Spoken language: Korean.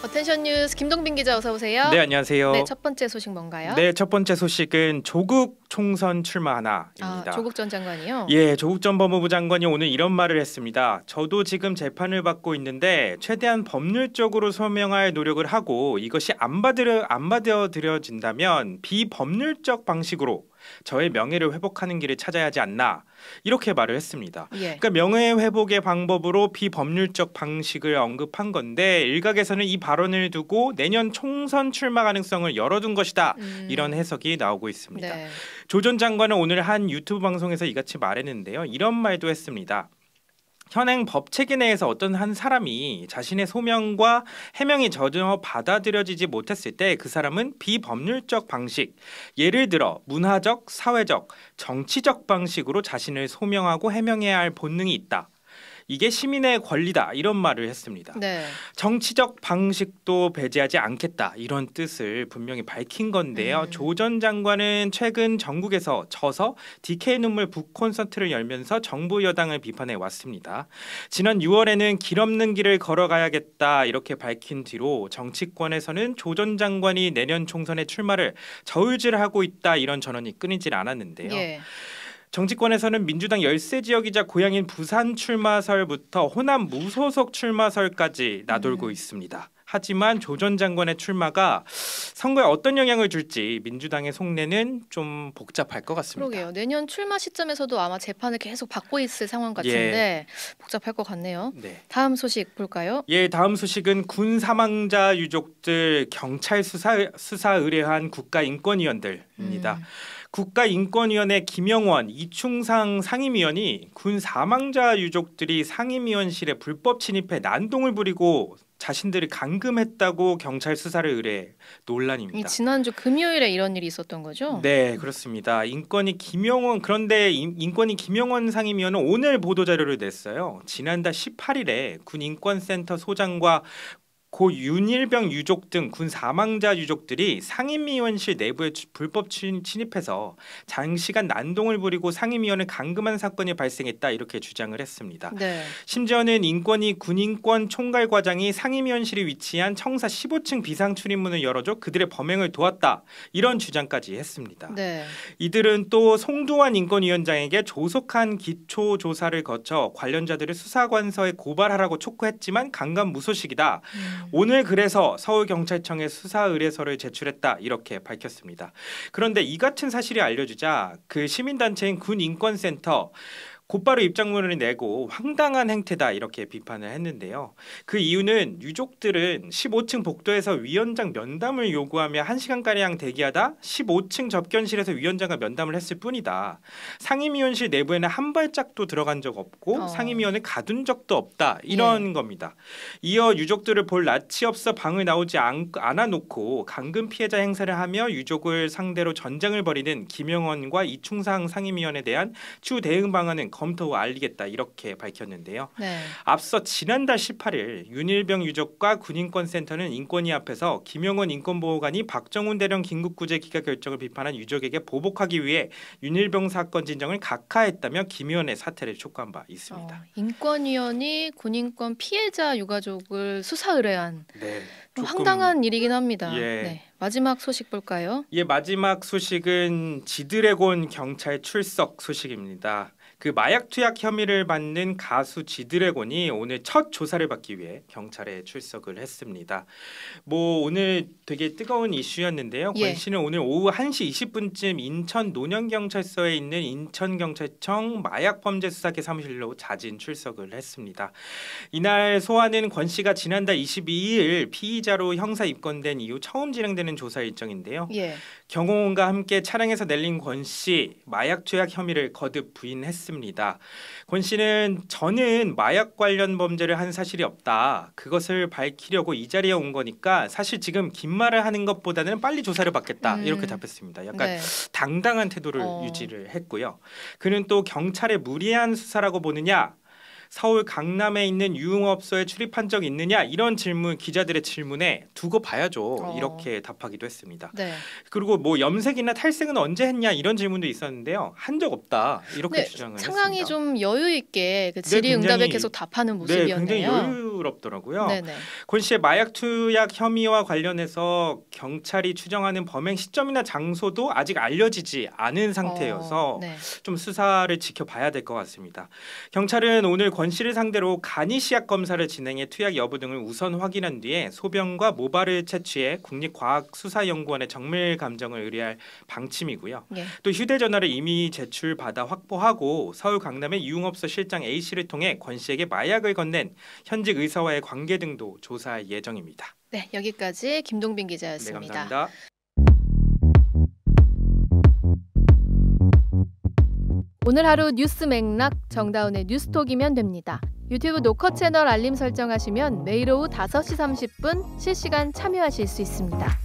어텐션 뉴스 김동빈 기자 어서 오세요. 네, 안녕하세요. 네, 첫 번째 소식 뭔가요? 네, 첫 번째 소식은 조국 총선 출마 하나입니다. 조국 전 장관이요? 예, 조국 전 법무부 장관이 오늘 이런 말을 했습니다. 저도 지금 재판을 받고 있는데 최대한 법률적으로 소명할 노력을 하고 이것이 안 받아들여진다면 비법률적 방식으로 저의 명예를 회복하는 길을 찾아야 하지 않나 이렇게 말을 했습니다. 예. 그러니까 명예 회복의 방법으로 비법률적 방식을 언급한 건데 일각에서는 이 발언을 두고 내년 총선 출마 가능성을 열어둔 것이다 이런 해석이 나오고 있습니다. 네. 조 전 장관은 오늘 한 유튜브 방송에서 이같이 말했는데요. 이런 말도 했습니다. 현행 법 체계 내에서 어떤 한 사람이 자신의 소명과 해명이 전혀 받아들여지지 못했을 때 그 사람은 비법률적 방식, 예를 들어 문화적, 사회적, 정치적 방식으로 자신을 소명하고 해명해야 할 본능이 있다. 이게 시민의 권리다 이런 말을 했습니다. 네. 정치적 방식도 배제하지 않겠다 이런 뜻을 분명히 밝힌 건데요. 조 전 장관은 최근 전국에서 져서 DK 눈물 북 콘서트를 열면서 정부 여당을 비판해 왔습니다. 지난 6월에는 길 없는 길을 걸어가야겠다 이렇게 밝힌 뒤로 정치권에서는 조 전 장관이 내년 총선에 출마를 저울질하고 있다 이런 전언이 끊이질 않았는데요. 예. 정치권에서는 민주당 열세 지역이자 고향인 부산 출마설부터 호남 무소속 출마설까지 나돌고 있습니다. 하지만 조 전 장관의 출마가 선거에 어떤 영향을 줄지 민주당의 속내는 좀 복잡할 것 같습니다. 그러게요. 내년 출마 시점에서도 아마 재판을 계속 받고 있을 상황 같은데 복잡할 것 같네요. 네. 다음 소식 볼까요? 예, 다음 소식은 군 사망자 유족들 경찰 수사 의뢰한 국가인권위원들입니다. 국가인권위원회 김영원, 이충상 상임위원이 군 사망자 유족들이 상임위원실에 불법 침입해 난동을 부리고 자신들을 감금했다고 경찰 수사를 의뢰 논란입니다. 지난주 금요일에 이런 일이 있었던 거죠? 네, 그렇습니다. 그런데 인권위 김영원 상임위원은 오늘 보도자료를 냈어요. 지난달 18일에 군 인권센터 소장과 고 윤일병 유족 등 군 사망자 유족들이 상임위원실 내부에 불법 침입해서 장시간 난동을 부리고 상임위원을 감금한 사건이 발생했다 이렇게 주장을 했습니다. 네. 심지어는 인권위 군인권 총괄과장이 상임위원실이 위치한 청사 15층 비상 출입문을 열어줘 그들의 범행을 도왔다 이런 주장까지 했습니다. 네. 이들은 또 송두환 인권위원장에게 조속한 기초조사를 거쳐 관련자들을 수사관서에 고발하라고 촉구했지만 강간무소식이다. 오늘 그래서 서울경찰청에 수사 의뢰서를 제출했다 이렇게 밝혔습니다. 그런데 이 같은 사실이 알려지자 그 시민단체인 군인권센터 곧바로 입장문을 내고 황당한 행태다 이렇게 비판을 했는데요. 그 이유는 유족들은 15층 복도에서 위원장 면담을 요구하며 1시간가량 대기하다 15층 접견실에서 위원장과 면담을 했을 뿐이다. 상임위원실 내부에는 한 발짝도 들어간 적 없고 상임위원을 가둔 적도 없다 이런 겁니다. 이어 유족들을 볼 낯이 없어 방을 나오지 않아놓고 감금 피해자 행사를 하며 유족을 상대로 전쟁을 벌이는 김영원과 이충상 상임위원에 대한 추후 대응 방안은 검토 후 알리겠다 이렇게 밝혔는데요. 네. 앞서 지난달 18일 윤일병 유족과 군인권센터는 인권위 앞에서 김영원 인권보호관이 박정훈 대령 긴급구제 기각 결정을 비판한 유족에게 보복하기 위해 윤일병 사건 진정을 각하했다며 김 의원의 사퇴를 촉구한 바 있습니다. 인권위원이 군인권 피해자 유가족을 수사 의뢰한 조금 황당한 일이긴 합니다. 예. 네. 마지막 소식 볼까요? 예, 마지막 소식은 지드래곤 경찰 출석 소식입니다. 그 마약 투약 혐의를 받는 가수 지드래곤이 오늘 첫 조사를 받기 위해 경찰에 출석을 했습니다. 오늘 되게 뜨거운 이슈였는데요. 권 씨는 오늘 오후 1시 20분쯤 인천 논현경찰서에 있는 인천경찰청 마약범죄수사계 사무실로 자진 출석을 했습니다. 이날 소환은 권 씨가 지난달 22일 피의자로 형사 입건된 이후 처음 진행되는 조사 일정인데요. 경호원과 함께 차량에서 내린 권 씨 마약 투약 혐의를 거듭 부인했습니다. 권 씨는 저는 마약 관련 범죄를 한 사실이 없다. 그것을 밝히려고 이 자리에 온 거니까 사실 지금 긴 말을 하는 것보다는 빨리 조사를 받겠다. 이렇게 답했습니다. 약간 당당한 태도를 유지를 했고요. 그는 또 경찰의 무리한 수사라고 보느냐? 서울 강남에 있는 유흥업소에 출입한 적 있느냐 이런 질문 기자들의 질문에 두고 봐야죠. 이렇게 답하기도 했습니다. 네. 그리고 뭐 염색이나 탈색은 언제 했냐 이런 질문도 있었는데요. 한 적 없다 이렇게 주장을 상당히 했습니다. 좀 여유 있게 그 질의응답에 계속 답하는 모습이었네요. 굉장히 여유롭더라고요. 네네. 권 씨의 마약 투약 혐의와 관련해서 경찰이 추정하는 범행 시점이나 장소도 아직 알려지지 않은 상태여서 네. 좀 수사를 지켜봐야 될 것 같습니다. 경찰은 오늘 권 씨를 상대로 간이 시약 검사를 진행해 투약 여부 등을 우선 확인한 뒤에 소변과 모발을 채취해 국립과학수사연구원에 정밀 감정을 의뢰할 방침이고요. 예. 또 휴대전화를 이미 제출받아 확보하고 서울 강남의 유흥업소 실장 A 씨를 통해 권 씨에게 마약을 건넨 현직 의사와의 관계 등도 조사할 예정입니다. 네, 여기까지 김동빈 네, 기자였습니다. 감사합니다. 오늘 하루 뉴스 맥락 정다운의 뉴스톡이면 됩니다. 유튜브 노컷 채널 알림 설정하시면 매일 오후 5시 30분 실시간 참여하실 수 있습니다.